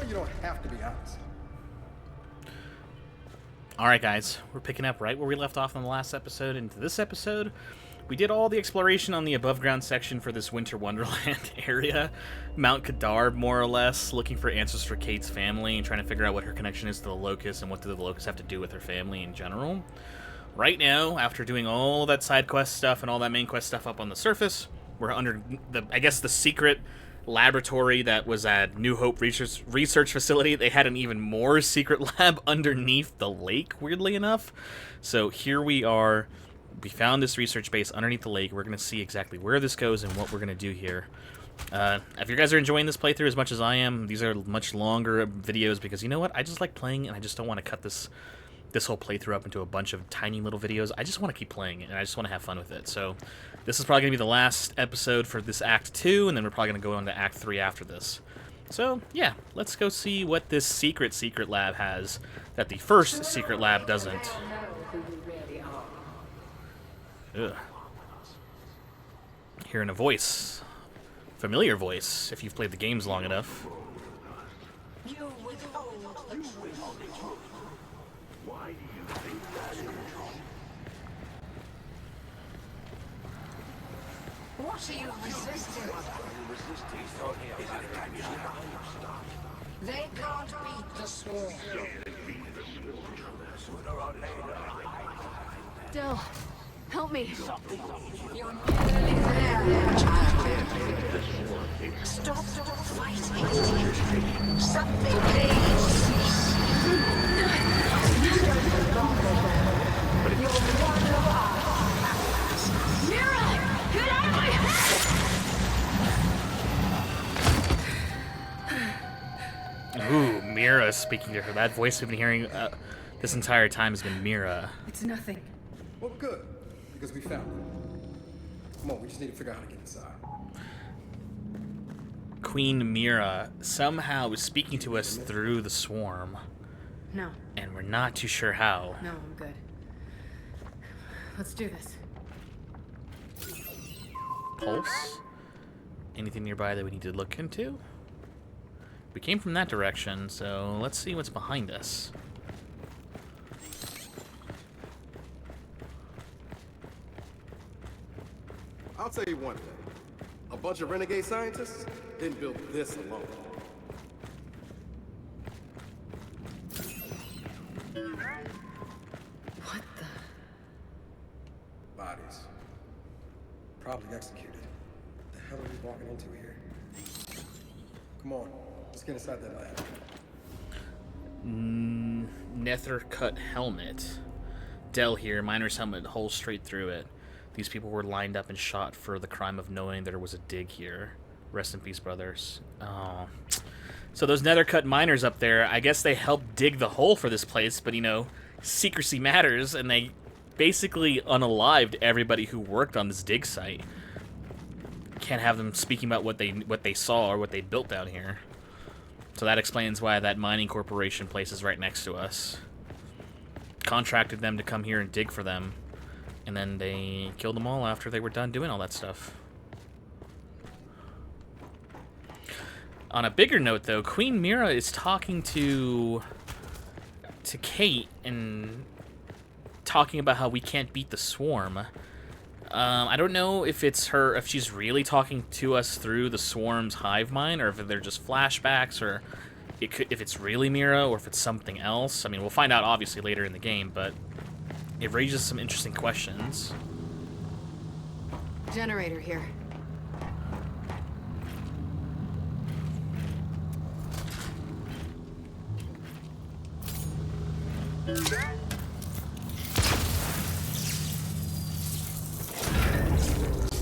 Well, you don't have to be honest. Alright guys, we're picking up right where we left off in the last episode. Into this episode, we did all the exploration on the above ground section for this Winter Wonderland area. Mount Kadar, more or less, looking for answers for Kait's family and trying to figure out what her connection is to the Locust and what do the Locusts have to do with her family in general. Right now, after doing all that side quest stuff and all that main quest stuff up on the surface, we're under the, I guess, the secret laboratory that was at New Hope Research Facility. They had an even more secret lab underneath the lake, weirdly enough. So here we are. We found this research base underneath the lake. We're going to see exactly where this goes and what we're going to do here. If you guys are enjoying this playthrough as much as I am, these are much longer videos because you know what? I just like playing and I just don't want to cut this whole playthrough up into a bunch of tiny little videos. I just want to keep playing it, and I just want to have fun with it. So this is probably going to be the last episode for this Act 2, and then we're probably going to go on to Act 3 after this. So, yeah, let's go see what this secret lab has that the first secret lab doesn't. Ugh. Hearing a familiar voice, if you've played the games long enough. What are you resisting? They can't beat the swarm. Del, help me. You're nearly there, child. Stop fighting. Something please. You're one of us. Mira! Get out of my head! Ooh, Mira speaking to her. That voice we've been hearing this entire time has been Mira. It's nothing. Well, good, because we found it. Come on, we just need to figure out how to get inside. Queen Mira somehow is speaking to us through the swarm. No. And we're not too sure how. No, I'm good. Let's do this. Pulse? Anything nearby that we need to look into? We came from that direction, so let's see what's behind us. I'll tell you one thing. A bunch of renegade scientists didn't build this alone. What the? Bodies. Probably executed. What the hell are we walking into here? Come on, let's get inside that lab. Nether cut helmet. Del here, miner's helmet, hole straight through it. These people were lined up and shot for the crime of knowing there was a dig here. Rest in peace, brothers. Oh. So those nether cut miners up there, I guess they helped dig the hole for this place, but you know, secrecy matters, and they basically unalived everybody who worked on this dig site. Can't have them speaking about what they saw or what they built down here. So that explains why that mining corporation place is right next to us. Contracted them to come here and dig for them, and then they killed them all after they were done doing all that stuff. On a bigger note, though, Queen Mira is talking to Kait and talking about how we can't beat the swarm. I don't know if it's her, if she's really talking to us through the swarm's hive mind, or if they're just flashbacks, or if it's really Mira, or if it's something else. I mean, we'll find out obviously later in the game, but it raises some interesting questions. Generator here.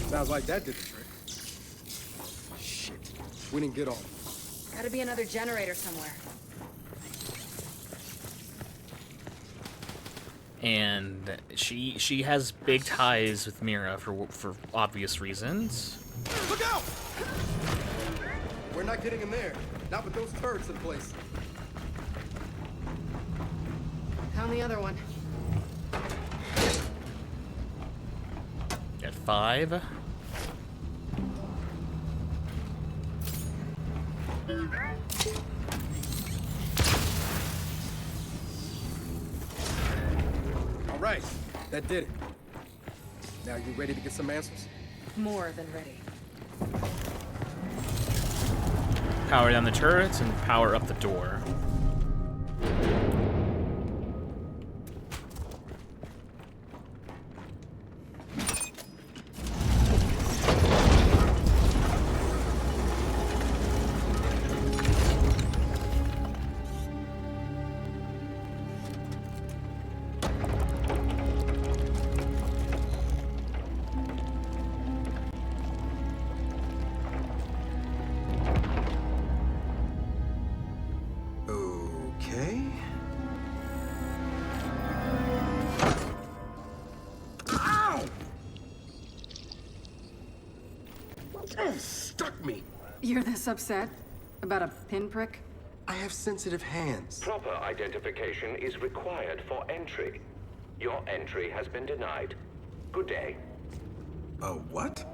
Sounds like that did the trick. Shit, we didn't get on. Gotta be another generator somewhere. And she has big ties with Mira for obvious reasons. Look out! We're not getting in there. Not with those turrets in place. Found the other one. At 5. right. That did it. Now you ready to get some answers? More than ready. Power down the turrets and power up the door. Okay. Ow! That stuck me. You're this upset? About a pinprick? I have sensitive hands. Proper identification is required for entry. Your entry has been denied. Good day. What?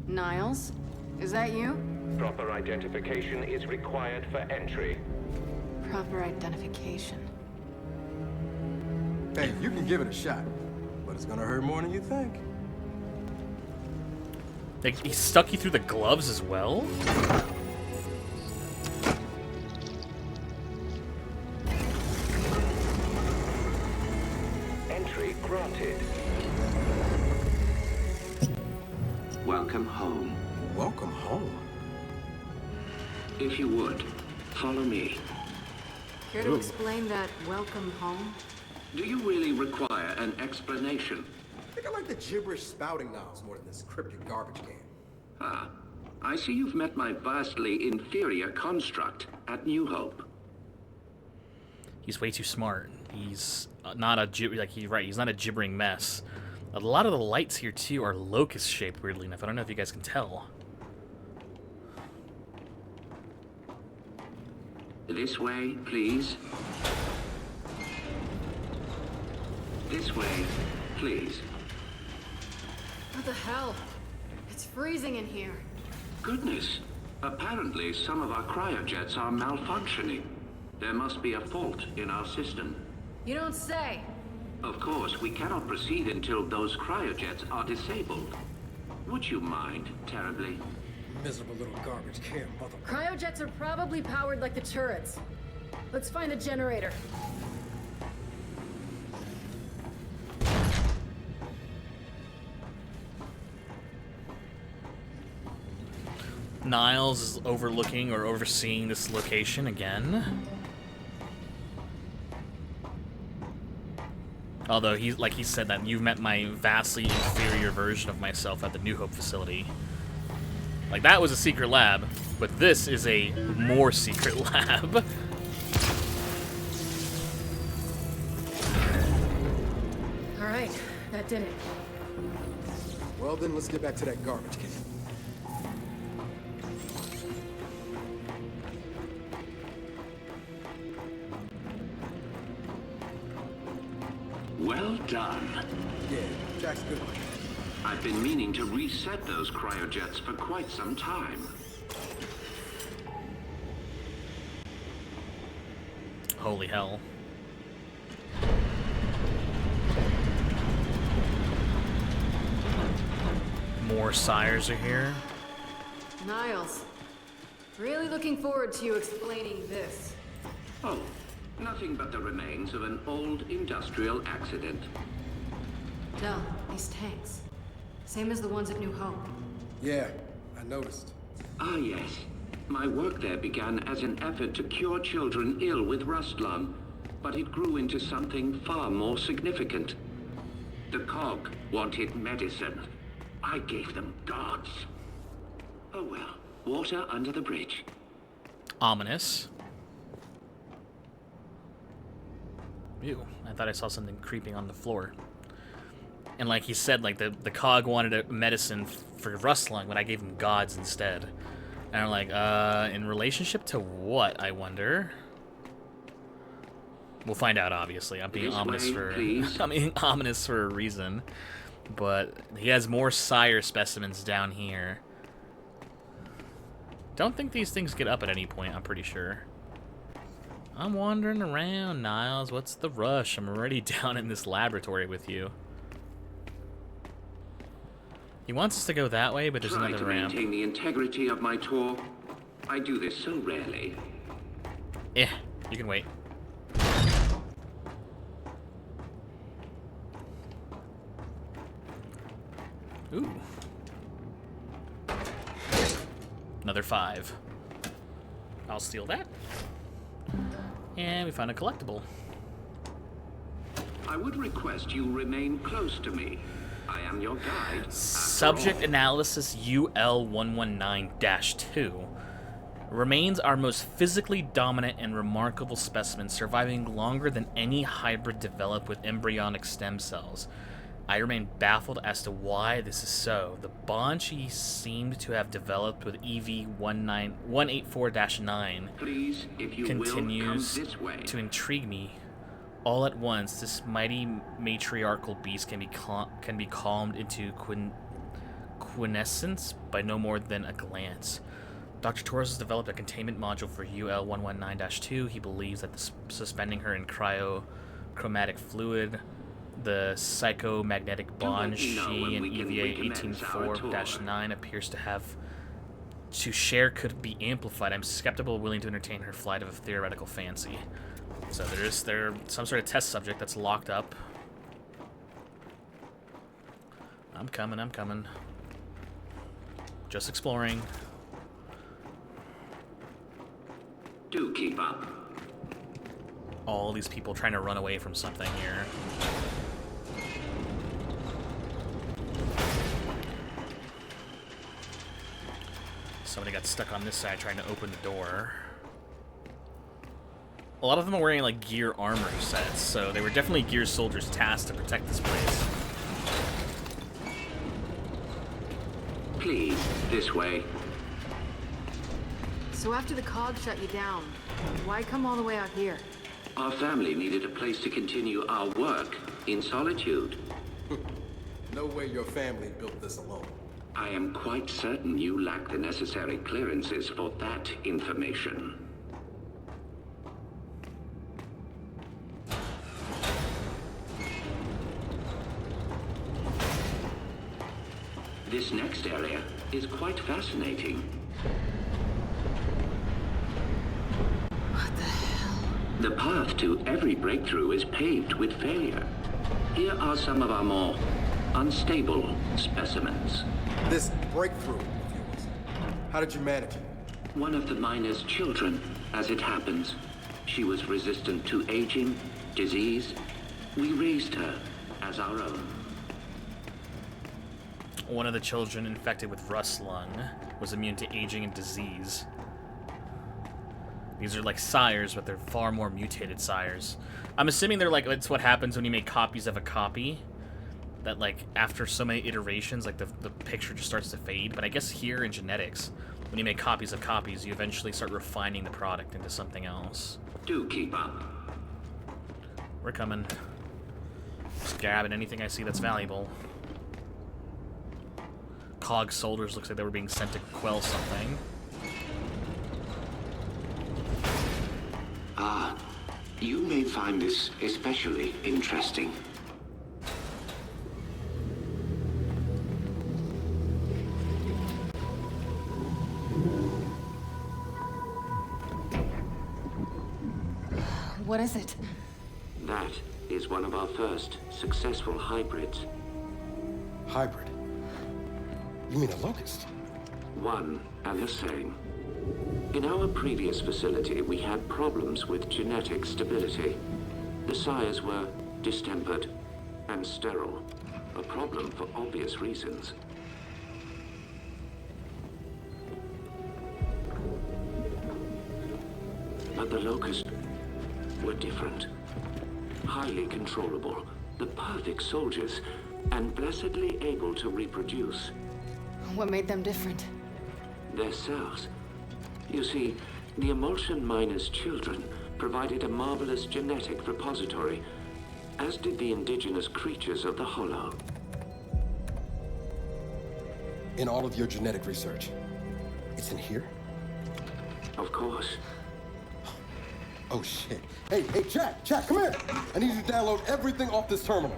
Niles? Is that you? Proper identification is required for entry. Proper identification. Hey, you can give it a shot, but it's gonna hurt more than you think. Like, he stuck you through the gloves as well? Entry granted. Welcome home. Welcome home. If you would, follow me. Care to explain that welcome home? Do you really require an explanation? I think I like the gibberish spouting Niles more than this cryptic garbage can. Ah, I see you've met my vastly inferior construct at New Hope. He's way too smart. He's not a he's not a gibbering mess. A lot of the lights here too are locust shaped, weirdly enough. I don't know if you guys can tell. This way, please. This way, please. What the hell? It's freezing in here. Goodness. Apparently, some of our cryojets are malfunctioning. There must be a fault in our system. You don't say. Of course, we cannot proceed until those cryojets are disabled. Would you mind terribly? Miserable little garbage can, mother. Cryojets are probably powered like the turrets. Let's find a generator. Niles is overlooking or overseeing this location again. Although he said that you've met my vastly inferior version of myself at the New Hope facility. Like, that was a secret lab, but this is a more secret lab. All right, that did it. Well then, let's get back to that garbage can. Well done. Yeah, Jack's good. I've been meaning to reset those cryojets for quite some time. Holy hell. More sires are here. Niles, really looking forward to you explaining this. Oh, nothing but the remains of an old industrial accident. No, these tanks. Same as the ones at New Hope. Yeah, I noticed. Ah, yes. My work there began as an effort to cure children ill with rust lung, but it grew into something far more significant. The COG wanted medicine. I gave them gods. Oh well, water under the bridge. Ominous. Ew, I thought I saw something creeping on the floor. And like he said, like the COG wanted a medicine for rust lung, but I gave him gods instead. And I'm like, in relationship to what, I wonder? We'll find out, obviously. I'm being ominous I'm being ominous for a reason. But he has more sire specimens down here. Don't think these things get up at any point, I'm pretty sure. I'm wandering around, Niles. What's the rush? I'm already down in this laboratory with you. He wants us to go that way, but there's Try another to ramp. maintain the integrity of my tour. I do this so rarely. Eh, you can wait. Ooh. Another 5. I'll steal that. And we found a collectible. I would request you remain close to me. I am your guide. after Subject all. analysis UL119-2 remains our most physically dominant and remarkable specimen, surviving longer than any hybrid developed with embryonic stem cells. I remain baffled as to why this is so. The bond she seemed to have developed with EV184-9 Please, if you will, continues come this way. to intrigue me. All at once, this mighty matriarchal beast can be calmed into quiescence by no more than a glance. Dr. Torres has developed a containment module for UL119-2. He believes that suspending her in cryochromatic fluid, the psychomagnetic bond let me know she when and we can EVA recommence our tour. 18-4-9 appears to have to share could be amplified. I'm skeptical, willing to entertain her flight of a theoretical fancy. So there's some sort of test subject that's locked up. I'm coming. Just exploring. Do keep up. All these people trying to run away from something here. Somebody got stuck on this side trying to open the door. A lot of them are wearing like gear armor sets, so they were definitely gear soldiers tasked to protect this place. Please, this way. So after the COG shut you down, why come all the way out here? Our family needed a place to continue our work in solitude. No way your family built this alone. I am quite certain you lack the necessary clearances for that information. This next area is quite fascinating. What the hell? The path to every breakthrough is paved with failure. Here are some of our more unstable specimens. This breakthrough of yours, how did you manage it? One of the miner's children, as it happens. She was resistant to aging, disease. We raised her as our own. One of the children infected with rust lung was immune to aging and disease. These are like sires, but they're far more mutated sires. I'm assuming they're like, it's what happens when you make copies of a copy. That like, after so many iterations, like the picture just starts to fade. But I guess here in genetics, when you make copies of copies, you eventually start refining the product into something else. Do keep up. We're coming. Just grabbing anything I see that's valuable. COG soldiers looks like they were being sent to quell something. Ah, you may find this especially interesting. What is it? That is one of our first successful hybrids. Hybrid? You mean a locust? One and the same. In our previous facility, we had problems with genetic stability. The sires were distempered and sterile. A problem for obvious reasons. But the locusts were different. Highly controllable, the perfect soldiers, and blessedly able to reproduce. What made them different? Their cells. You see, the emulsion miner's children provided a marvelous genetic repository, as did the indigenous creatures of the Hollow. In all of your genetic research, it's in here? Of course. Oh, shit. Hey, Jack, come here. I need you to download everything off this terminal.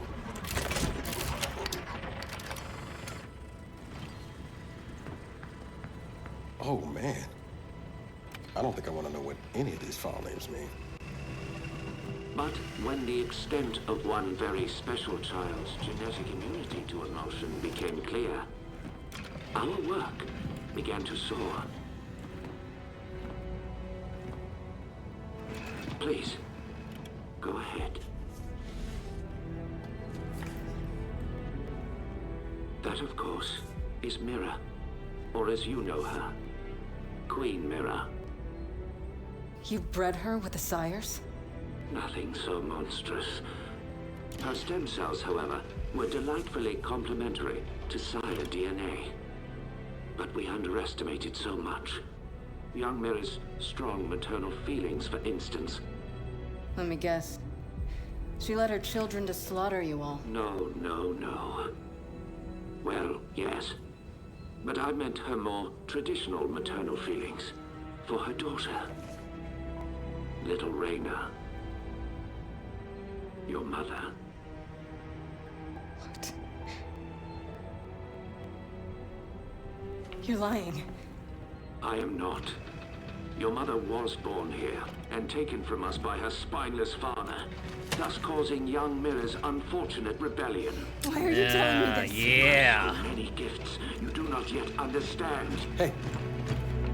Oh, man. I don't think I want to know what any of these file names mean. But when the extent of one very special child's genetic immunity to emotion became clear, our work began to soar. Please, go ahead. That, of course, is Mira, or as you know her, Queen Mira. You bred her with the sires? Nothing so monstrous. Her stem cells, however, were delightfully complementary to sire DNA. But we underestimated so much. Young Mira's strong maternal feelings, for instance. Let me guess. She led her children to slaughter you all. No. Well, yes. But I meant her more traditional maternal feelings for her daughter. Little Raina. Your mother. What? You're lying. I am not. Your mother was born here and taken from us by her spineless father, thus causing young Mira's unfortunate rebellion. Why are you telling me this? Yeah. Many gifts you do not yet understand. Hey,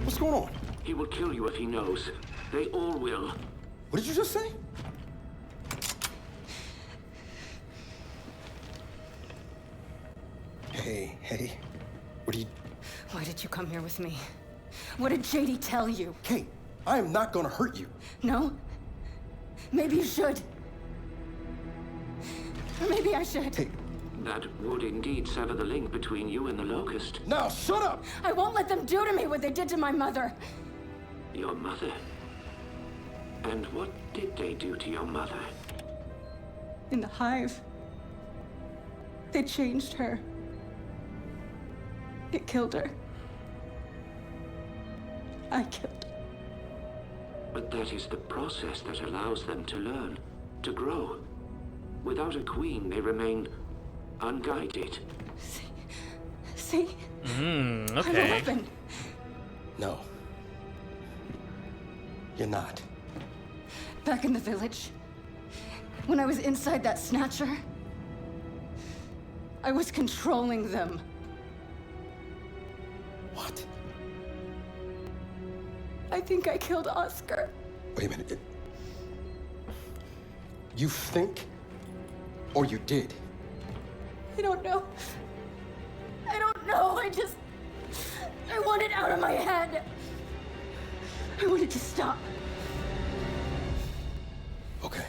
what's going on? He will kill you if he knows. They all will. What did you just say? Hey, what are you... Why did you come here with me? What did JD tell you? Kait, I am not gonna hurt you. No? Maybe you should. Or maybe I should. Hey, That would indeed sever the link between you and the Locust. now shut up! I won't let them do to me what they did to my mother. Your mother? And what did they do to your mother? In the hive, they changed her. It killed her. I killed her. But that is the process that allows them to learn, to grow. Without a queen, they remain unguided. See? I'm an Okay. orphan. No. You're not. Back in the village, when I was inside that snatcher, I was controlling them. What? I think I killed Oscar. Wait a minute. You think? Or you did? I don't know. I don't know. I want it out of my head. I want it to stop. Okay.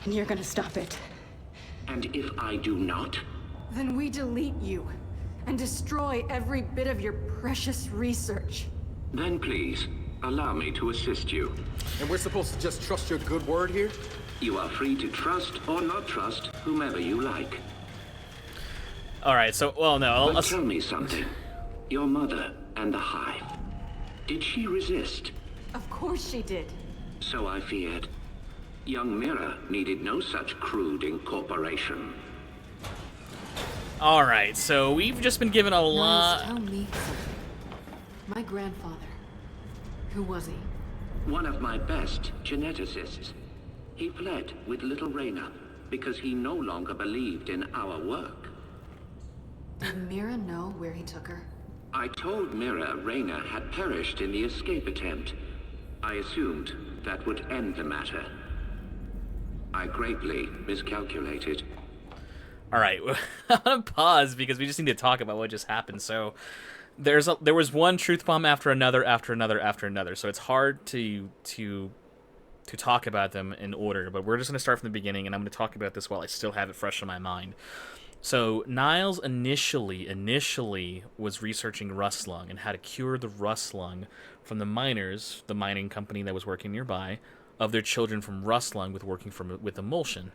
And you're gonna stop it. And if I do not? Then we delete you and destroy every bit of your precious research. Then please, allow me to assist you. And we're supposed to just trust your good word here? You are free to trust or not trust whomever you like. All right. So, well, no. But tell me something. Your mother and the hive. Did she resist? Of course she did. So I feared. Young Mira needed no such crude incorporation. All right. So we've just been given a lot. Tell me something. My grandfather. Who was he? One of my best geneticists. He fled with little Raina because he no longer believed in our work. Did Mira know where he took her? I told Mira Raina had perished in the escape attempt. I assumed that would end the matter. I greatly miscalculated. All right. I'm gonna pause because we just need to talk about what just happened. So there was one truth bomb after another. So it's hard to talk about them in order. But we're just gonna start from the beginning, and I'm gonna talk about this while I still have it fresh in my mind. So Niles initially was researching rust lung and how to cure the rust lung from the miners, the mining company that was working nearby, of their children from rust lung with emulsion.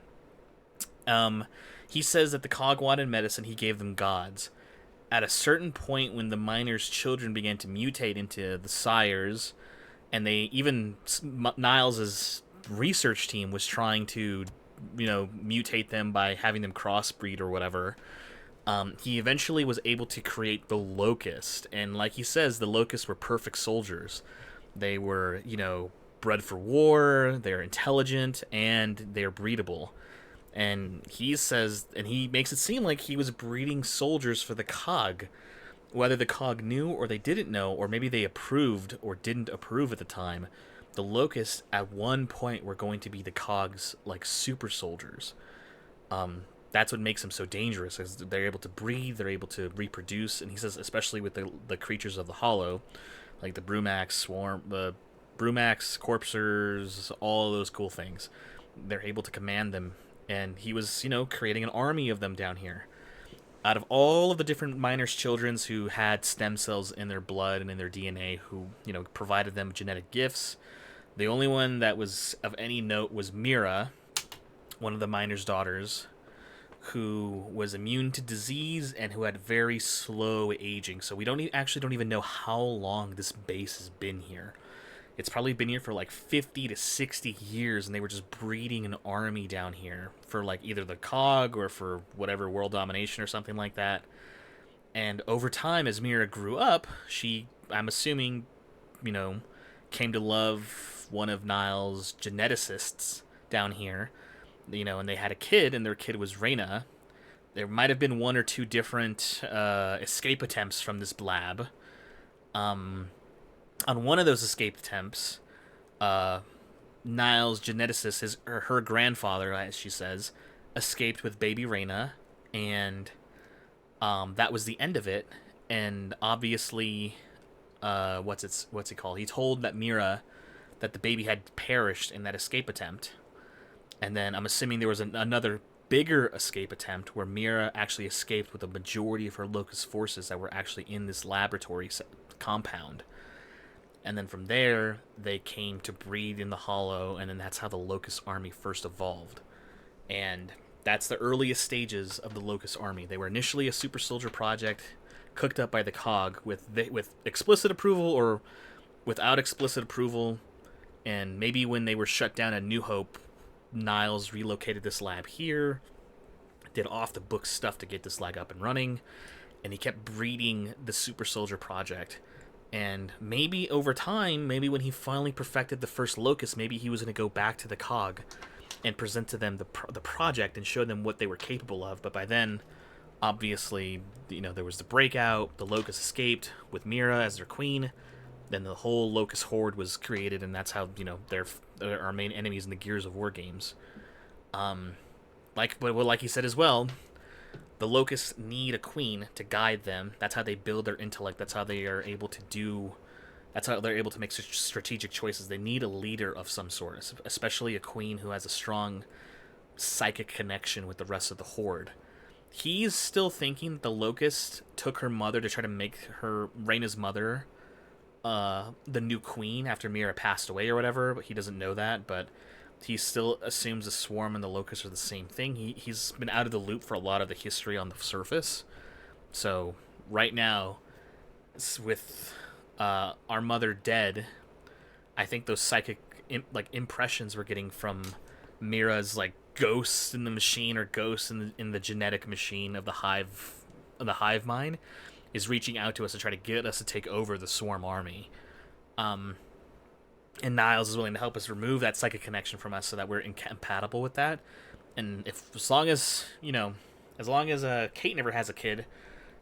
He says that the COG wanted medicine, he gave them gods. at a certain point when the miners' children began to mutate into the sires, and they even Niles' research team was trying to, mutate them by having them crossbreed or whatever. He eventually was able to create the Locust, and like he says, the Locusts were perfect soldiers. They were, bred for war, they're intelligent, and they're breedable. And he says, and he makes it seem like he was breeding soldiers for the COG. Whether the COG knew or they didn't know, or maybe they approved or didn't approve at the time, the Locusts at one point were going to be the COG's, like, super soldiers. That's what makes them so dangerous, is they're able to breed, they're able to reproduce, and he says especially with the creatures of the Hollow, like the Brumax, Corpsers, all of those cool things. They're able to command them, and he was, creating an army of them down here. Out of all of the different miners' children who had stem cells in their blood and in their DNA, who, provided them genetic gifts, the only one that was of any note was Mira, one of the miners' daughters, who was immune to disease and who had very slow aging. So we don't even know how long this base has been here. It's probably been here for like 50 to 60 years, and they were just breeding an army down here for like either the COG or for whatever, world domination or something like that. And over time, as Mira grew up, she, I'm assuming, came to love one of Niles' geneticists down here, and they had a kid, and their kid was Reyna. There might have been one or two different escape attempts from this lab. On one of those escape attempts, Niles' geneticist, her grandfather, as she says, escaped with baby Reyna, and that was the end of it. And obviously, what's it called? He told that Mira that the baby had perished in that escape attempt. And then I'm assuming there was another bigger escape attempt where Mira actually escaped with a majority of her Locust forces that were actually in this laboratory compound. And then from there, they came to breed in the Hollow, and then that's how the Locust army first evolved. And that's the earliest stages of the Locust army. They were initially a super soldier project cooked up by the COG with explicit approval or without explicit approval. And maybe when they were shut down at New Hope, Niles relocated this lab here, did off-the-book stuff to get this lab up and running, and he kept breeding the super soldier project. And maybe over time, maybe when he finally perfected the first Locust, maybe he was going to go back to the COG and present to them the project and show them what they were capable of. But by then, obviously, there was the breakout, the Locust escaped with Mira as their queen, then the whole Locust horde was created, and that's how, they're our main enemies in the Gears of War games. Like he said as well, the Locusts need a queen to guide them. That's how they build their intellect. That's how they are able to make such strategic choices. They need a leader of some sort, especially a queen who has a strong psychic connection with the rest of the horde. He's still thinking the Locust took her mother to try to make her, Reyna's mother, the new queen after Mira passed away or whatever, but he doesn't know that. But he still assumes the Swarm and the Locusts are the same thing. He's been out of the loop for a lot of the history on the surface. So right now, with our mother dead, I think those psychic impressions we're getting from Mira's like ghosts in the machine or ghosts in the genetic machine of the hive mind is reaching out to us to try to get us to take over the Swarm army. And Niles is willing to help us remove that psychic connection from us so that we're incompatible with that. And as long as Kait never has a kid,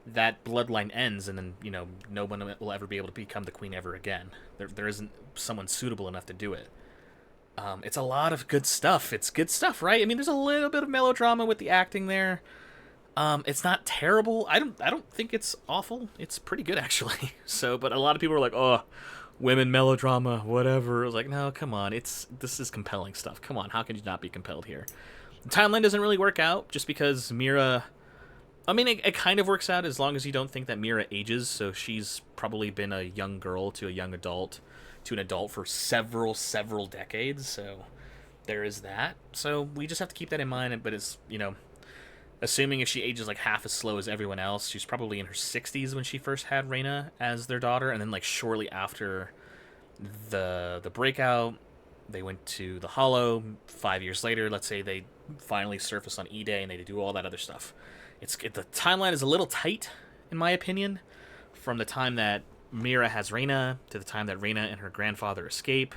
that bloodline ends, and then, no one will ever be able to become the queen ever again. There isn't someone suitable enough to do it. It's a lot of good stuff. It's good stuff, right? I mean, there's a little bit of melodrama with the acting there. It's not terrible. I don't think it's awful. It's pretty good, actually. But a lot of people are like, oh, women melodrama, whatever. I was like, no, come on. This is compelling stuff. Come on, how can you not be compelled here? The timeline doesn't really work out just because Mira... I mean, it kind of works out as long as you don't think that Mira ages, so she's probably been a young girl to a young adult to an adult for several decades, so there is that. So we just have to keep that in mind, but it's, Assuming if she ages like half as slow as everyone else, she's probably in her 60s when she first had Reyna as their daughter, and then like shortly after the breakout, they went to the Hollow. 5 years later, let's say they finally surface on E-Day and they do all that other stuff. The timeline is a little tight, in my opinion, from the time that Mira has Reyna to the time that Reyna and her grandfather escape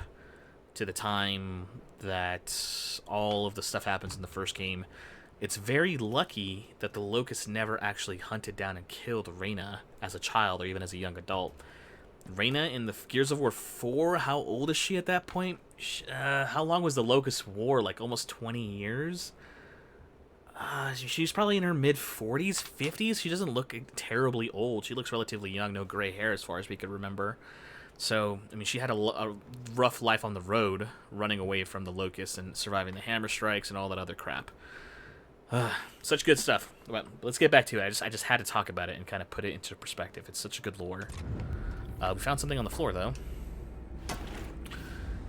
to the time that all of the stuff happens in the first game. It's very lucky that the Locust never actually hunted down and killed Reyna as a child or even as a young adult. Reyna in the Gears of War 4, how old is she at that point? How long was the Locust War? Like almost 20 years? She's probably in her mid-40s, 50s. She doesn't look terribly old. She looks relatively young, no gray hair as far as we could remember. So, I mean, she had a rough life on the road, running away from the Locust and surviving the hammer strikes and all that other crap. Such good stuff. Well, let's get back to it. I just had to talk about it and kind of put it into perspective. It's such a good lore. We found something on the floor, though.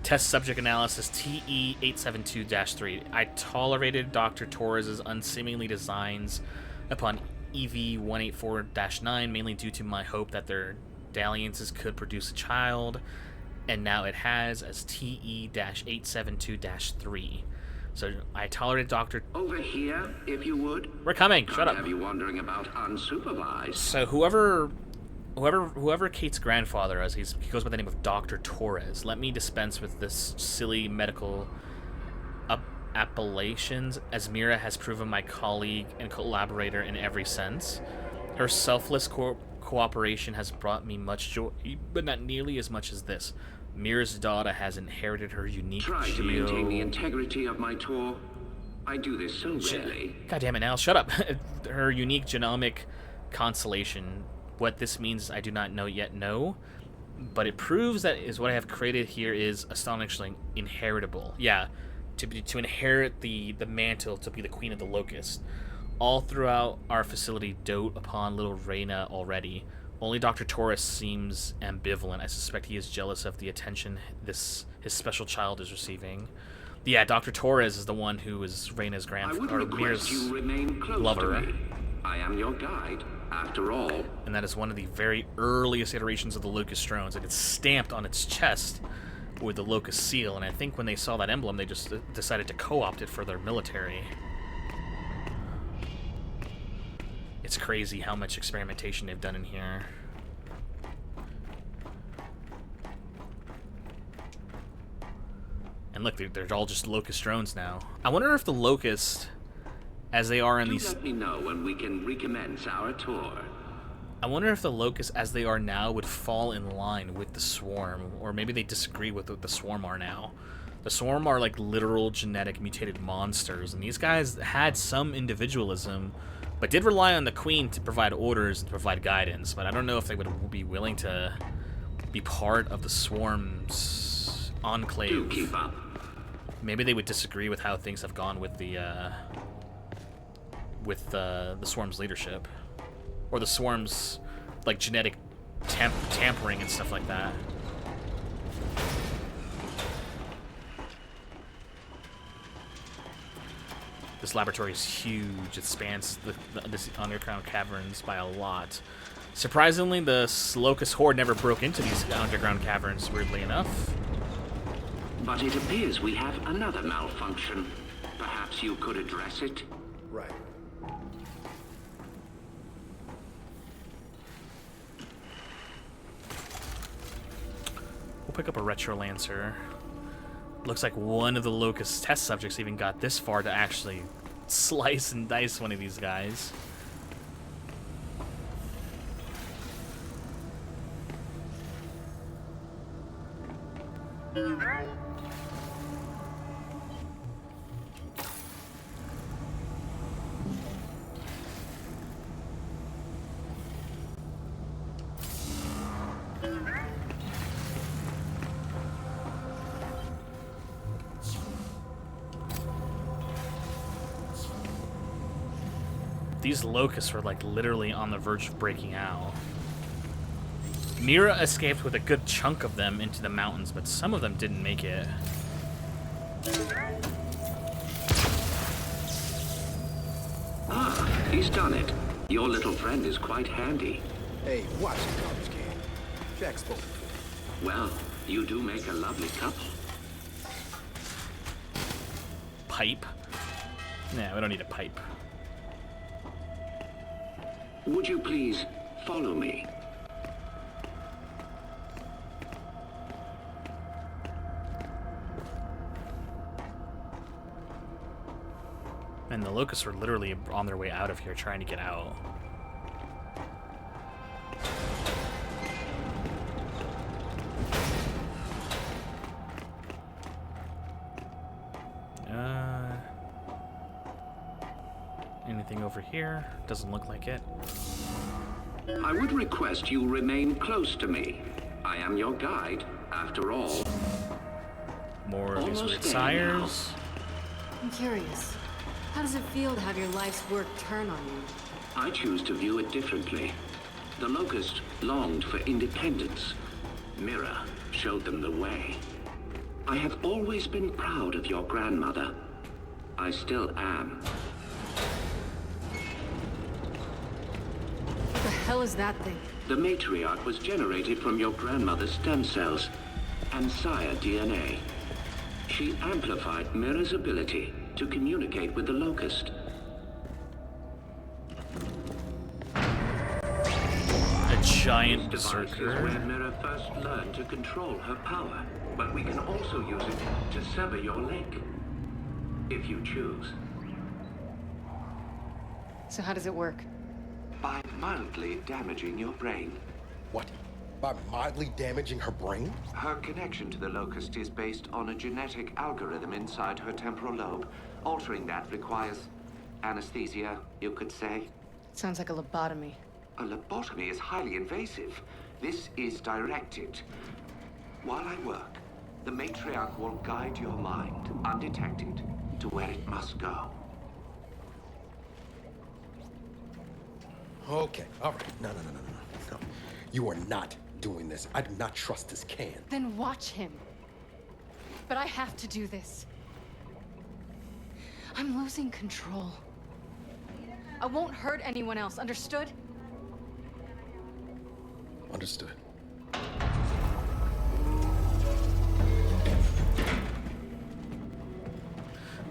Test subject analysis TE-872-3. I tolerated Dr. Torres' unseemly designs upon EV-184-9, mainly due to my hope that their dalliances could produce a child, and now it has as TE-872-3. So I tolerated Dr. Over here, if you would. We're coming. Shut up. Have you wandering about unsupervised? So whoever Kate's grandfather is, he goes by the name of Dr. Torres. Let me dispense with this silly medical appellations, as Mira has proven my colleague and collaborator in every sense. Her selfless cooperation has brought me much joy, but not nearly as much as this. Mira's daughter has inherited her unique Try to maintain the integrity of my tour. I do this so rarely. God damn it, Al, shut up. Her unique genomic constellation. What this means, I do not yet know, but it proves that what I have created here is astonishingly inheritable. Yeah, to inherit the mantle to be the queen of the Locust. All throughout our facility dote upon little Reyna already. Only Dr. Torres seems ambivalent. I suspect he is jealous of the attention his special child is receiving. Yeah, Dr. Torres is the one who is Reyna's grandfather, or Mira's you remain close lover. To me. I am your guide, after all. And that is one of the very earliest iterations of the Locust drones. It is stamped on its chest with the Locust seal, and I think when they saw that emblem, they just decided to co-opt it for their military. It's crazy how much experimentation they've done in here. And look, they're all just Locust drones now. I wonder if the Locust, as they are in these... Let me know when we can recommence our tour. I wonder if the Locusts, as they are now, would fall in line with the Swarm, or maybe they disagree with what the Swarm are now. The Swarm are like literal genetic mutated monsters, and these guys had some individualism, but did rely on the Queen to provide orders and to provide guidance. But I don't know if they would be willing to be part of the Swarm's enclave. Do keep up. Maybe they would disagree with how things have gone with the Swarm's leadership, or the Swarm's like genetic tampering and stuff like that. This laboratory is huge. It spans this underground caverns by a lot. Surprisingly, the Locust Horde never broke into these underground caverns, weirdly enough. But it appears we have another malfunction. Perhaps you could address it? Right. We'll pick up a Retro Lancer. Looks like one of the Locust test subjects even got this far to actually slice and dice one of these guys. These Locusts were like literally on the verge of breaking out. Mira escaped with a good chunk of them into the mountains, but some of them didn't make it. Ah, He's done it. Your little friend is quite handy. Hey, watch it, college kid. Jack spoke. Well, you do make a lovely couple. Pipe? Nah, we don't need a pipe. Would you please follow me? And the locusts were literally on their way out of here trying to get out. Anything over here? Doesn't look like it. I would request you remain close to me. I am your guide, after all. More of these Almost weird there sires. I'm curious. How does it feel to have your life's work turn on you? I choose to view it differently. The Locust longed for independence. Mira showed them the way. I have always been proud of your grandmother. I still am. What the hell is that thing? The Matriarch was generated from your grandmother's stem cells and sire DNA. She amplified Mira's ability to communicate with the Locust. A giant This device is berserker. where Mira first learned to control her power, but we can also use it to sever your leg, if you choose. So how does it work? By mildly damaging your brain. What? By mildly damaging her brain? Her connection to the Locust is based on a genetic algorithm inside her temporal lobe. Altering that requires anesthesia, you could say. Sounds like a lobotomy. A lobotomy is highly invasive. This is directed. While I work, the Matriarch will guide your mind, undetected, to where it must go. Okay, all right. No. You are not doing this. I do not trust this can. Then watch him. But I have to do this. I'm losing control. I won't hurt anyone else, understood? Understood.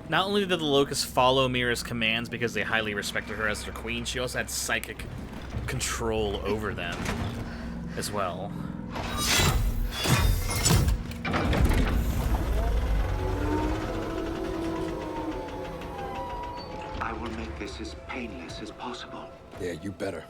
Not only did the locusts follow Mira's commands because they highly respected her as their queen, she also had psychic control over them as well. I will make this as painless as possible. Yeah, you better.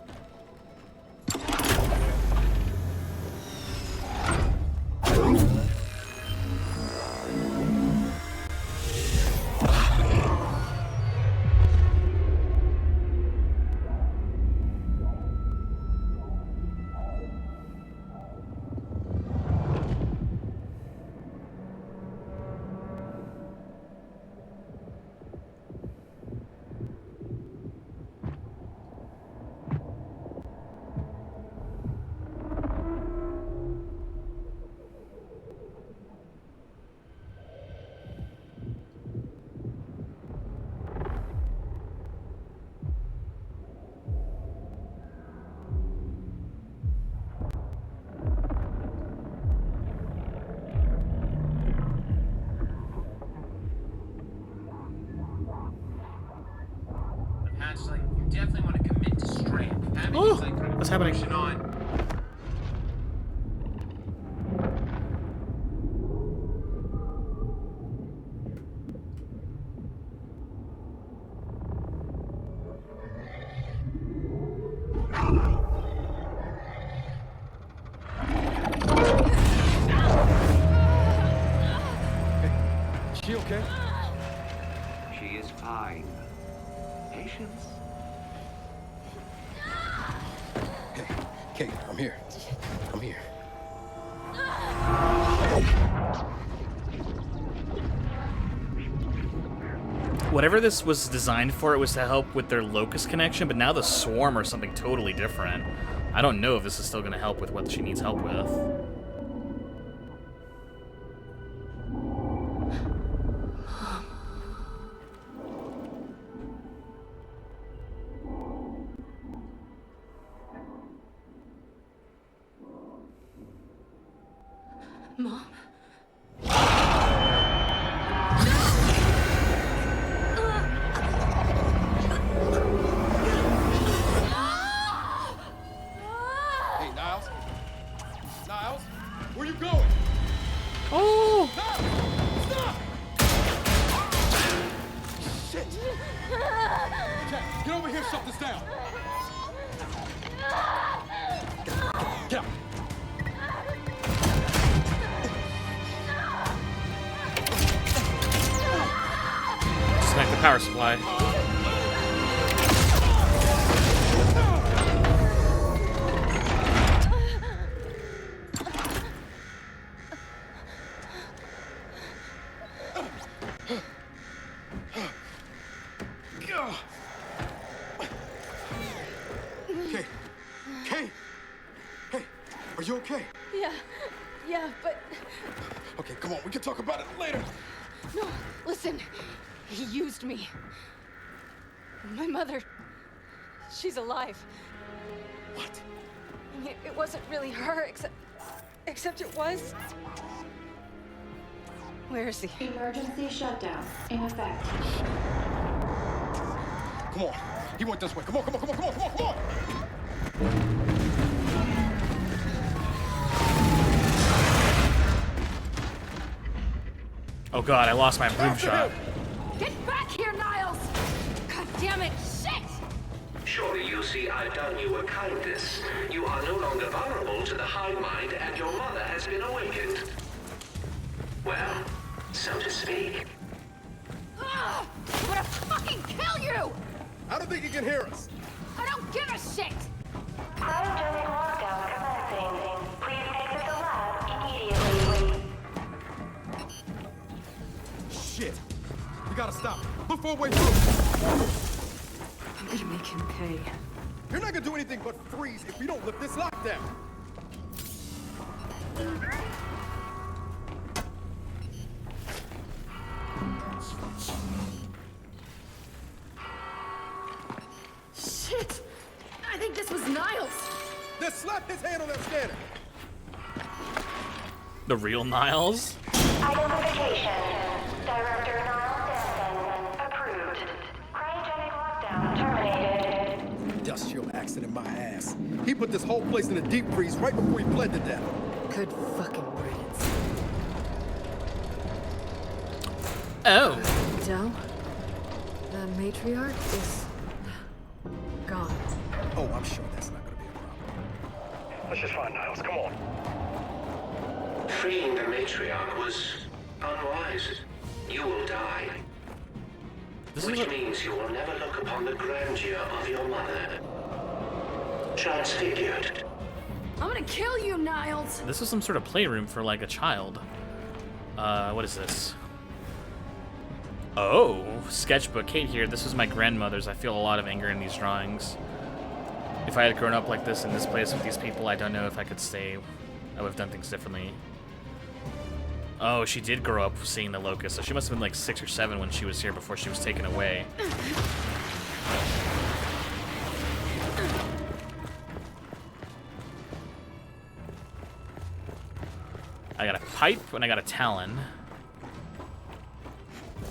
Like, you definitely want to commit to strength. Having Oh, these, like, what's happening? proportion on. She okay? She is fine. Patience. Hey, Kate, I'm here. I'm here. Whatever this was designed for, it was to help with their locust connection, but now the swarm are something totally different. I don't know if this is still going to help with what she needs help with. Mom? Hey, Niles. Niles, where you going? Oh! Niles, stop! Shit! Okay, get over here, shut this down. Get out. Disconnect the power supply. Kait. Kait! Hey, are you okay? Yeah, but Okay, come on, we can talk about it later. no, listen. He used me. My mother, she's alive. What? It wasn't really her, except it was. Where is he? Emergency shutdown in effect. Come on. He went this way. Come on, come on, come on, come on, come on, come on! Oh god, I lost my broom shot. Get back here, Niles! God damn it! Shit! Surely you see I've done you a kindness. You are no longer vulnerable to the hive mind, and your mother has been awakened. Well, so to speak. Ugh! I'm gonna fucking kill you! I don't think he can hear us. I don't give a shit! Cryogenic lockdown commencing. Please exit the lab immediately. Shit. We gotta stop. Look for a way through. I'm gonna make him pay. You're not gonna do anything but freeze if we don't lift this lockdown. Shit! I think this was Niles! Then slap his hand on that scanner. The real Niles? Identification. Director Niles Denson. Approved. Cryogenic lockdown terminated. Industrial accident, my ass. He put this whole place in a deep freeze right before he bled to death. Good fucking riddance. Oh. Del? The Matriarch is gone. Oh, I'm sure that's not gonna be a problem. Let's just find Niles. Come on. Freeing the Matriarch was unwise. You will die. Which means you will never look upon the grandeur of your mother. Transfigured. I'm gonna kill you, Niles! This is some sort of playroom for like a child. What is this? Oh, sketchbook. Kait here. This is my grandmother's. I feel a lot of anger in these drawings. If I had grown up like this in this place with these people, I don't know if I could stay. I would have done things differently. Oh, she did grow up seeing the locust, so she must have been like 6 or 7 when she was here before she was taken away. I got a pipe and I got a talon.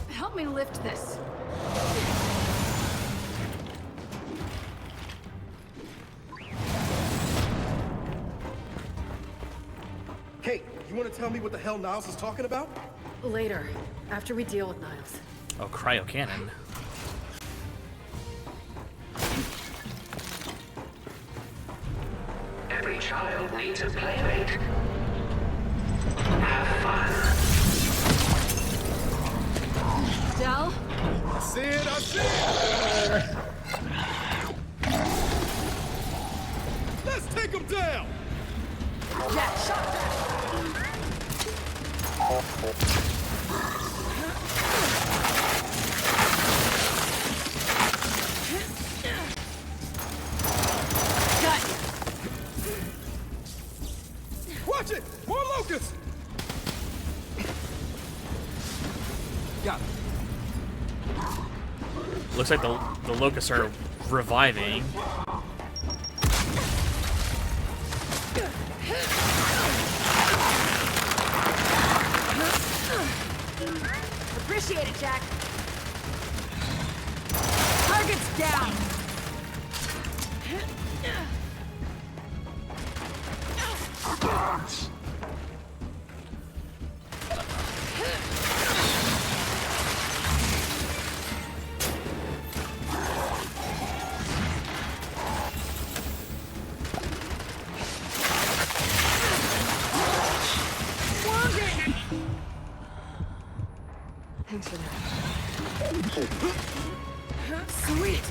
Help me lift this. Kait, you wanna tell me what the hell Niles is talking about? Later, after we deal with Niles. Oh, cryo cannon. Every child needs a playmate. Have fun. Del? I see it, I see it! Let's take him down! Yeah, shot that! Got it. Watch it! More locusts! Got it. Looks like the locusts are reviving. Appreciate it, Jack. Target's down. Thanks for that. Sweet.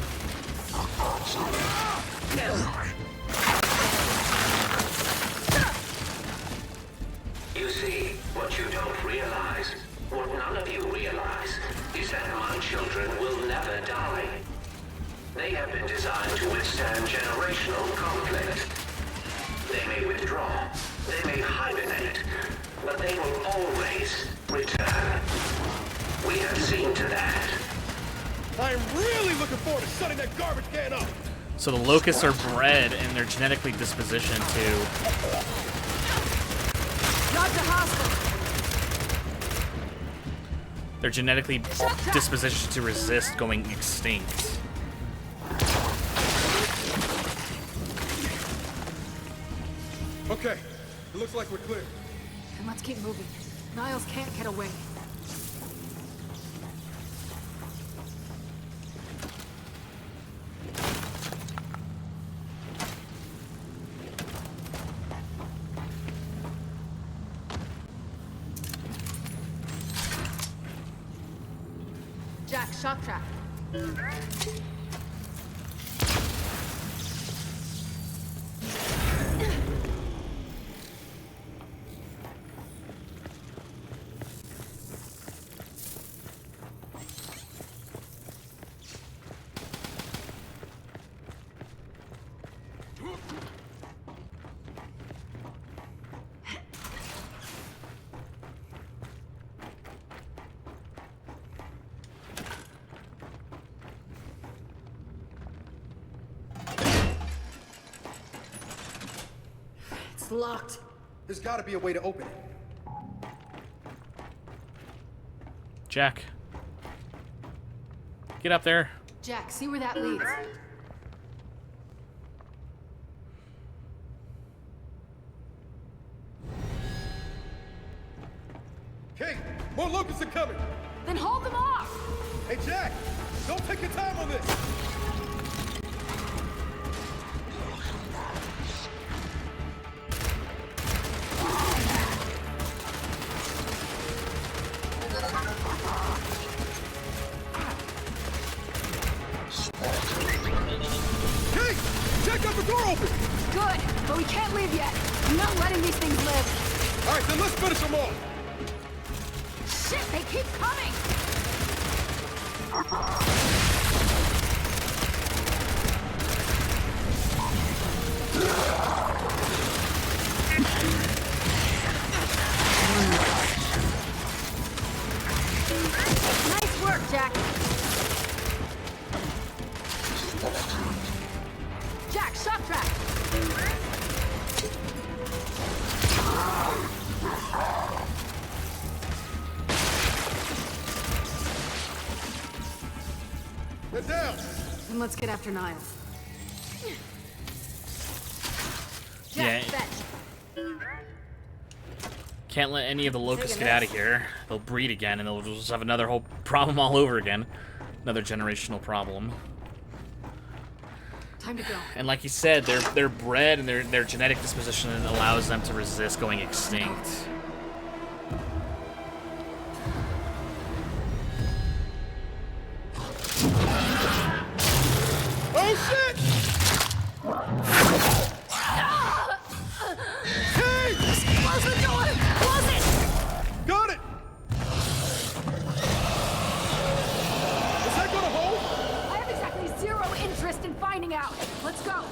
You see, what you don't realize, what none of you realize, is that my children will never die. They have been designed to withstand generational conflict. They may withdraw, they may hibernate, but they will always return. We have seen to that. I'm really looking forward to shutting that garbage can up. So the locusts are bred and they're genetically dispositioned to... Got the hospital. They're genetically dispositioned to resist going extinct. Okay, it looks like we're clear. Then let's keep moving. Niles can't get away. Jack, shock trap. It's locked. There's got to be a way to open it. Jack. Get up there. Jack, see where that leads. Kait, more locusts are coming. Then hold them off! Hey, Jack, don't take your time on this. Kait, Jack got the door open. Good, but we can't leave yet. I'm not letting these things live. All right, then let's finish them off. Shit, they keep coming! Nice work, Jack. Jack, shock trap. They're down. Then let's get after Niles. Yeah. Jack, fetch. Can't let any of the locusts get out of here. They'll breed again and they'll just have another whole problem all over again. Another generational problem. Time to go. And like you said, they're bred and their genetic disposition allows them to resist going extinct. Oh shit! Hey! Close the door! Close it! Got it! Is that gonna hold? I have exactly zero interest in finding out. Let's go.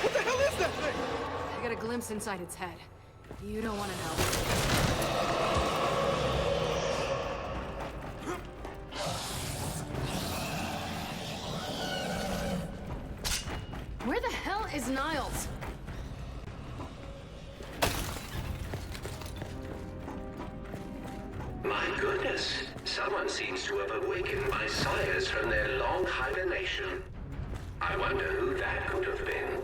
What the hell is that thing? I got a glimpse inside its head. You don't want to know. Where the hell is Niles? My goodness, Someone seems to have awakened my sires from their long hibernation. I wonder who that could have been.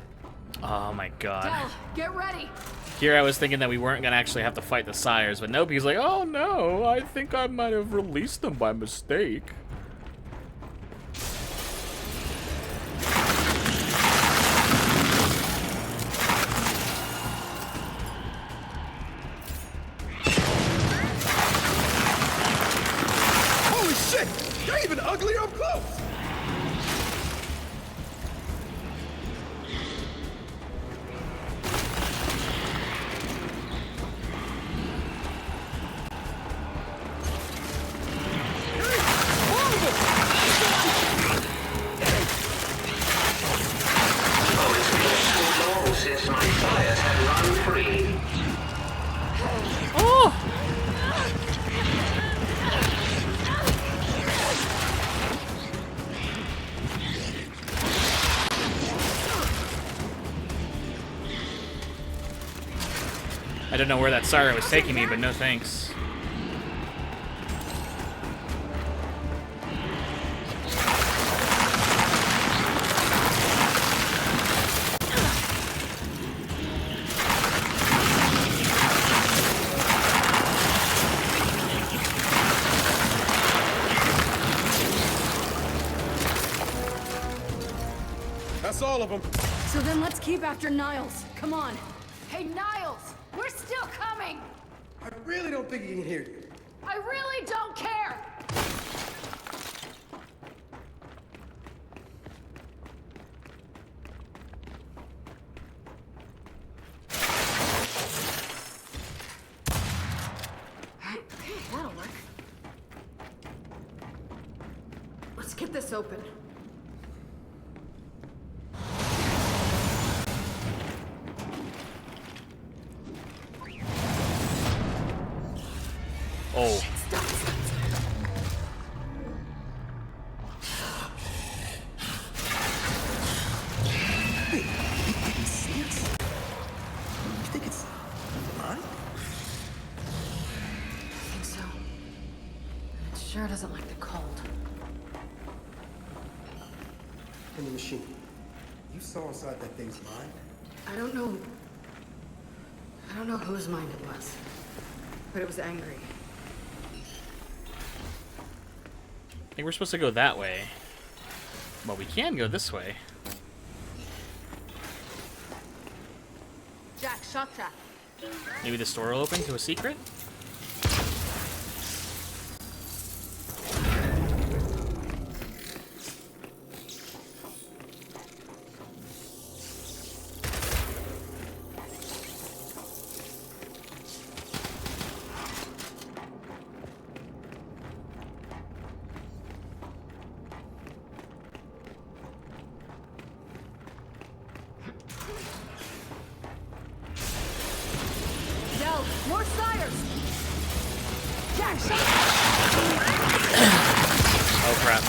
Oh my god. Del, get ready. Here I was thinking that we weren't gonna actually have to fight the sires, but nope, he's like, oh no, I think I might have released them by mistake. Holy shit! They're even uglier up close! Oh, it's been too long since my sires had run free. Oh! I don't know where that sire was taking me, but no thanks. That's all of them. So then let's keep after Niles. Come on. Hey, Niles! We're still coming! I really don't think he can hear you. I really don't care! Okay, that'll work. Let's get this open. Oh. You think it's mine? I think so. It sure doesn't like the cold. In the machine. You saw inside that thing's mind? I don't know whose mind it was, but it was angry. I think we're supposed to go that way. Well, we can go this way. Jack, shot that. Maybe this door will open to a secret? Del, more sires! Jack, shot Oh crap.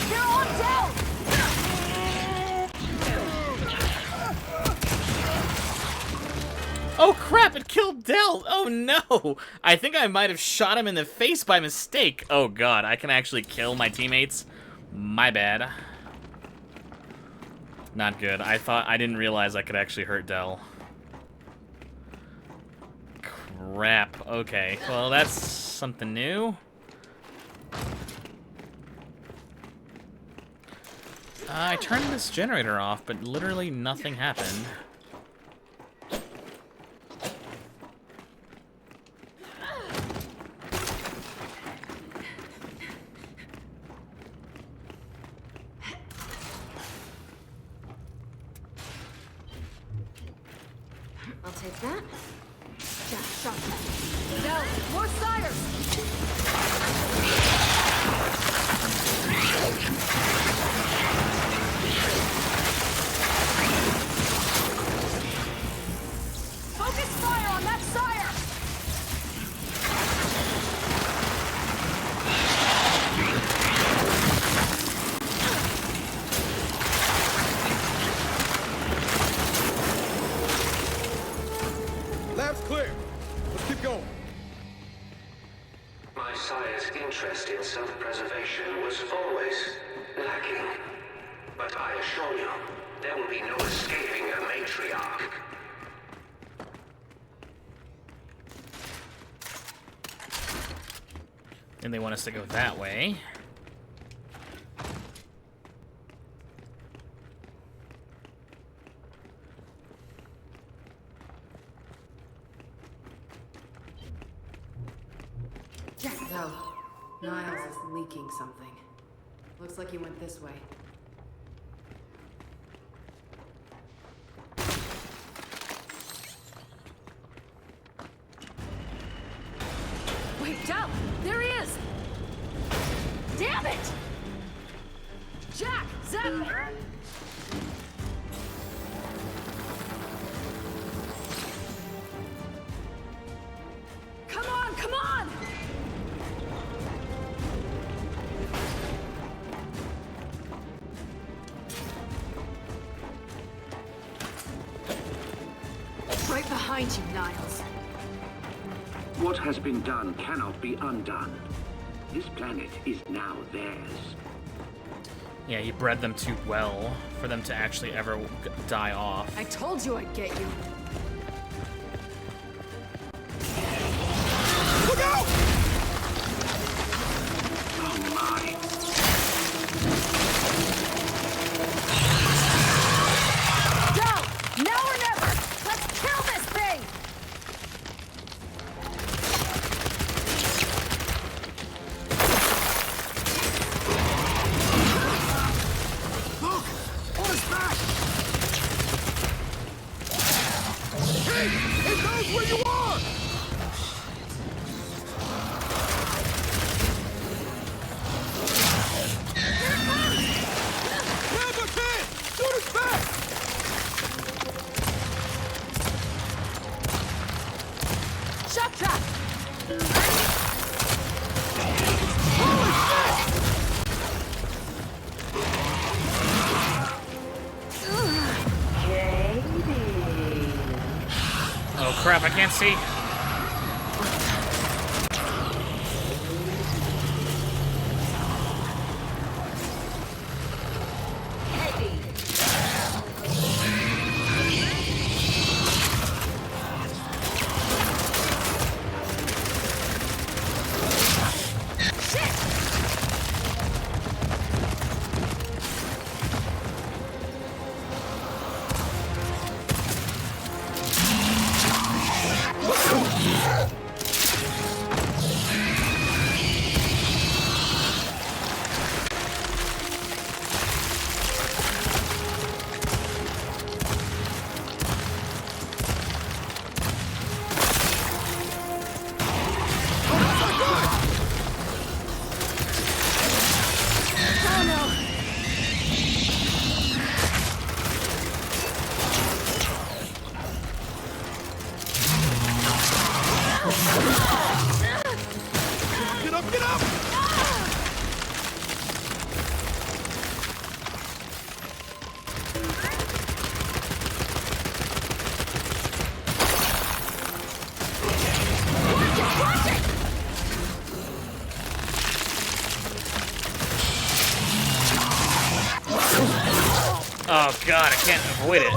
They're on Del! Oh crap, it killed Del! Oh no! I think I might have shot him in the face by mistake. Oh god, I can actually kill my teammates? My bad. Not good. I didn't realize I could actually hurt Del. Crap. Okay. Well, that's something new. I turned this generator off, but literally nothing happened. I'll take that. Jack, shot that. Del, more sires! protection was always lacking. But I assure you, there will be no escaping a Matriarch. And they want us to go that way. No. Niles is leaking something. Looks like he went this way. Wait, Del! There he is! Damn it! Jack! Zep! Come on, come on! Right behind you, Niles. What has been done cannot be undone. This planet is now theirs. Yeah, you bred them too well for them to actually ever die off. I told you I'd get you. Oh my. Go! Now or never! Let's kill this thing! Look! On his back! Hey! It knows where you are! Grab the kid! Shoot his back! Shock trap! Oh crap, I can't see. Get up, get up! Oh god, I can't avoid it.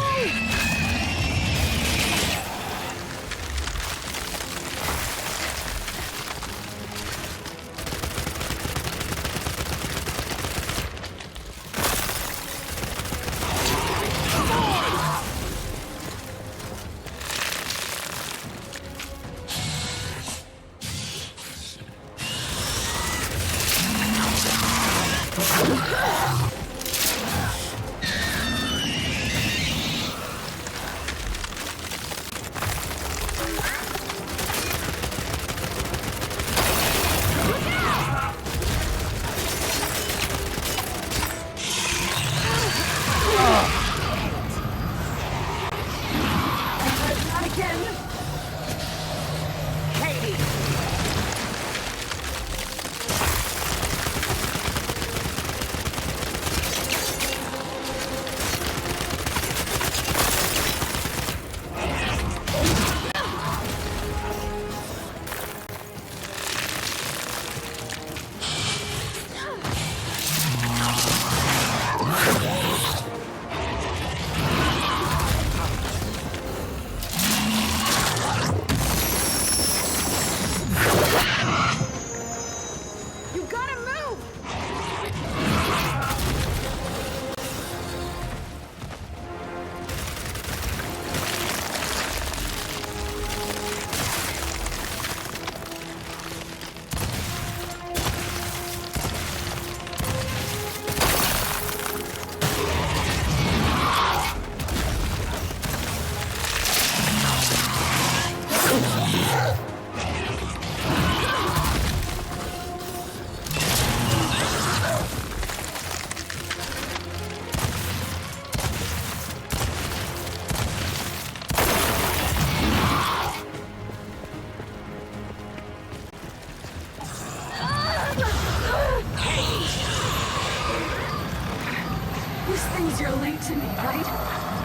knows you're late to me, right?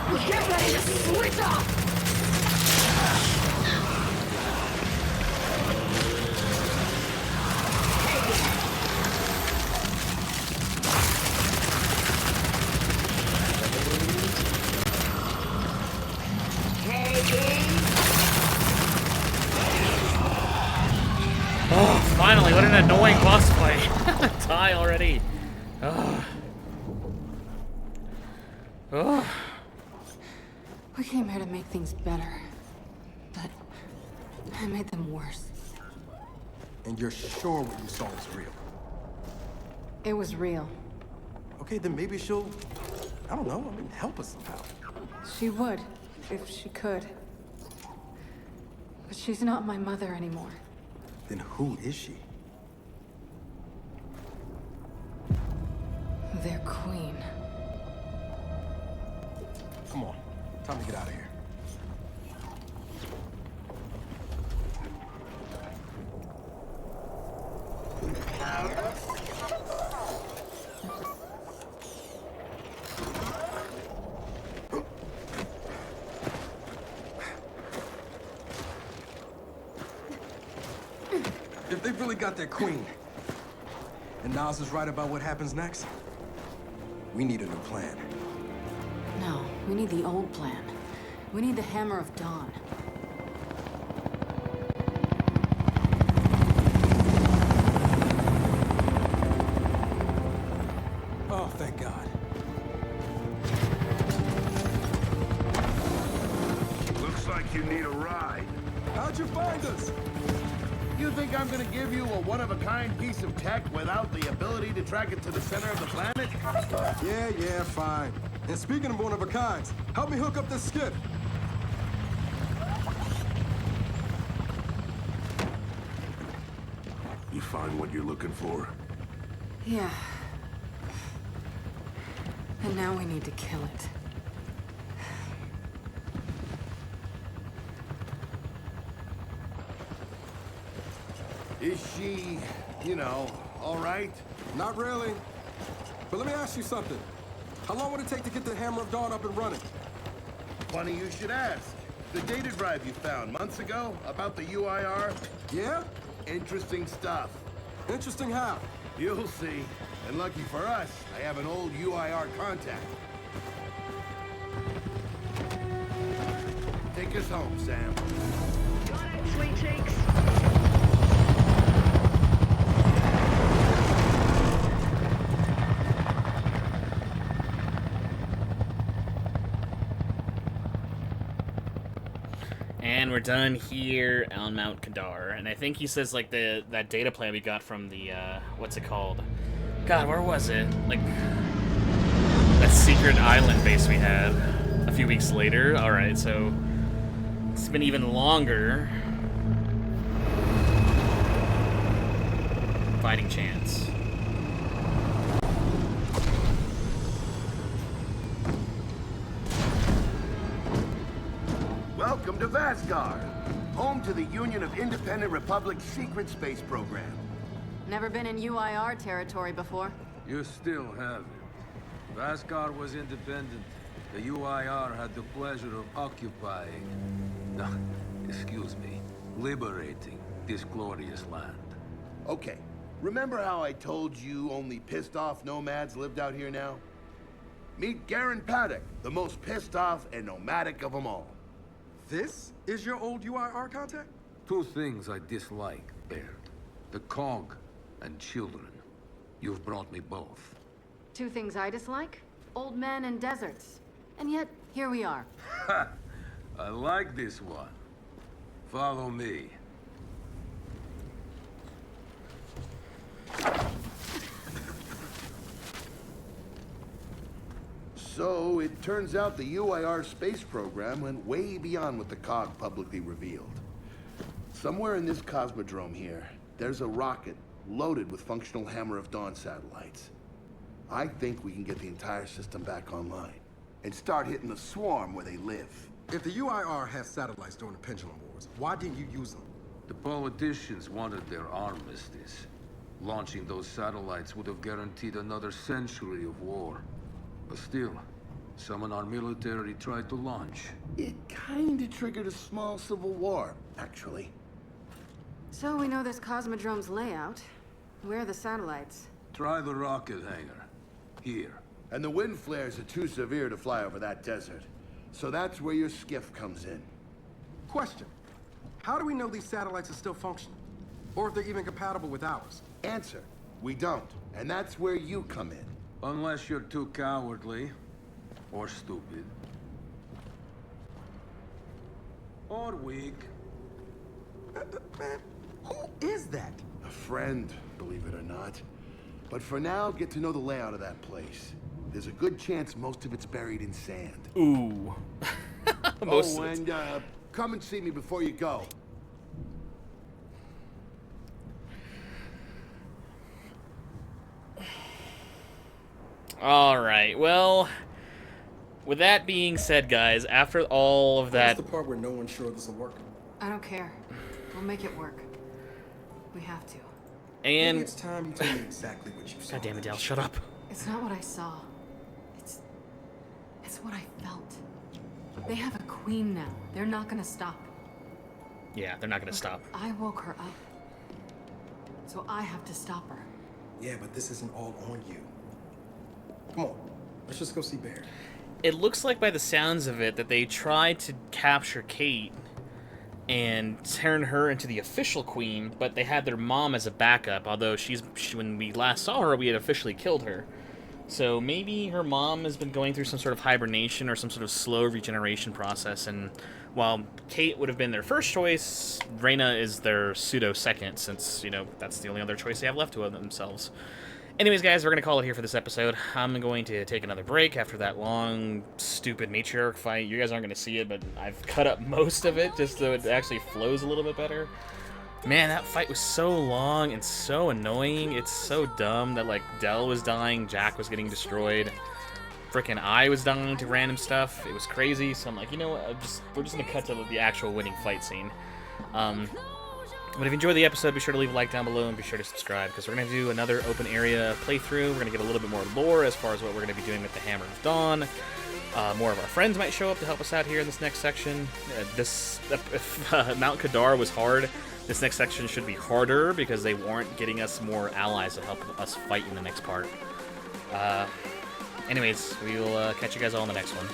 Well, get ready to switch off! Oh, finally, what an annoying boss fight. Die already. Ugh. Ugh. We came here to make things better, but I made them worse. And you're sure what you saw was real? It was real. Okay, then maybe she'll, I don't know, help us somehow. She would, if she could. But she's not my mother anymore. Then who is she? Their queen. Come on, time to get out of here. If they've really got their queen, and Nas is right about what happens next, we need a new plan. No, we need the old plan. We need the Hammer of Dawn. Oh, thank God. Looks like you need a ride. How'd you find us? You think I'm gonna give you a one-of-a-kind piece of tech without the ability to track it to the center of the planet? Yeah, fine. And speaking of one-of-a-kinds, help me hook up this skiff. You find what you're looking for? Yeah. And now we need to kill it. Is she, you know, all right? Not really. But let me ask you something. How long would it take to get the Hammer of Dawn up and running? Funny you should ask. The data drive you found months ago about the UIR? Yeah? Interesting stuff. Interesting how? You'll see. And lucky for us, I have an old UIR contact. Take us home, Sam. Got it, sweet cheeks. And we're done here on Mount Kadar. And I think he says, like, that data plan we got from the, what's it called? God, where was it? Like, that secret island base we had a few weeks later. Alright, so it's been even longer. Fighting chance. Welcome to Vasgar, home to the Union of Independent Republic's secret space program. Never been in UIR territory before. You still have it. Vasgar was independent. The UIR had the pleasure of occupying... No, excuse me. Liberating this glorious land. Okay, remember how I told you only pissed-off nomads lived out here now? Meet Garen Paddock, the most pissed-off and nomadic of them all. This is your old UIR contact? Two things I dislike, Baird. The COG and children. You've brought me both. Two things I dislike? Old men and deserts. And yet, here we are. Ha! I like this one. Follow me. So, it turns out the UIR space program went way beyond what the COG publicly revealed. Somewhere in this cosmodrome here, there's a rocket loaded with functional Hammer of Dawn satellites. I think we can get the entire system back online and start hitting the swarm where they live. If the UIR has satellites during the Pendulum Wars, why didn't you use them? The politicians wanted their armistice. Launching those satellites would have guaranteed another century of war. But still, someone our military tried to launch. It kinda triggered a small civil war, actually. So we know this Cosmodrome's layout. Where are the satellites? Try the rocket hangar. Here. And the wind flares are too severe to fly over that desert. So that's where your skiff comes in. Question. How do we know these satellites are still functional? Or if they're even compatible with ours? Answer. We don't. And that's where you come in. Unless you're too cowardly. Or stupid. Or weak. Man, who is that? A friend, believe it or not. But for now, get to know the layout of that place. There's a good chance most of it's buried in sand. Ooh. Most oh, of it. and come and see me before you go. All right. Well, with that being said, guys, after all of that, That's the part where no one's sure this will work. I don't care. We'll make it work. We have to. and Maybe it's time you tell me exactly what you saw. God damn it, Dale, shut up. It's not what I saw. It's what I felt. They have a queen now. They're not gonna stop. Yeah, they're not gonna stop. I woke her up. So I have to stop her. Yeah, but this isn't all on you. Come on, let's just go see Bear. It looks like by the sounds of it that they tried to capture Kait and turn her into the official queen, but they had their mom as a backup, although when we last saw her, we had officially killed her. So maybe her mom has been going through some sort of hibernation or some sort of slow regeneration process, and while Kait would have been their first choice, Reyna is their pseudo-second, since, that's the only other choice they have left to themselves. Anyways, guys, we're going to call it here for this episode. I'm going to take another break after that long, stupid Matriarch fight. You guys aren't going to see it, but I've cut up most of it just so it actually flows a little bit better. Man, that fight was so long and so annoying. It's so dumb that, Del was dying, Jack was getting destroyed. Frickin' I was dying to random stuff. It was crazy, so I'm like, you know what, we're just going to cut to the actual winning fight scene. But if you enjoyed the episode, be sure to leave a like down below and be sure to subscribe, because we're going to do another open area playthrough. We're going to get a little bit more lore as far as what we're going to be doing with the Hammer of Dawn. More of our friends might show up to help us out here in this next section. If Mount Kadar was hard, this next section should be harder, because they weren't getting us more allies to help us fight in the next part. Anyways, we will catch you guys all in the next one.